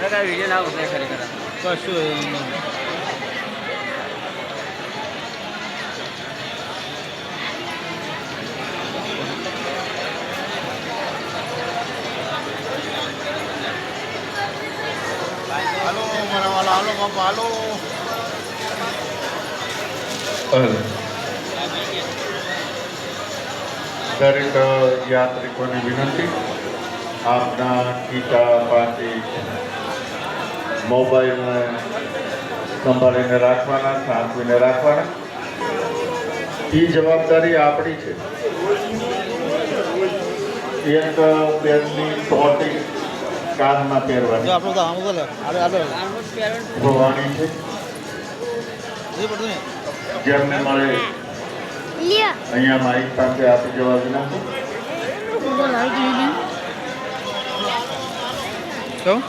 Video ના ઉતરે ખરેખર કશું એવું નહીં. હાલો મારા વાલા, હાલો બાપા, હાલો. દરેક યાત્રિકોની વિનંતી, આપના ટીકા પાટી મોબાઈલને સંભાળીને રાખવાના, સાચવીને રાખવાના. એ જવાબદારી આપણી છે. એક બેનની ટોટી કાનમાં પહેરવાની આપણું તો આમ બોલે હોવાની છે. જેમને મળે અહીંયા માઇક પાસે આપી જવા વિનંતી. કેવું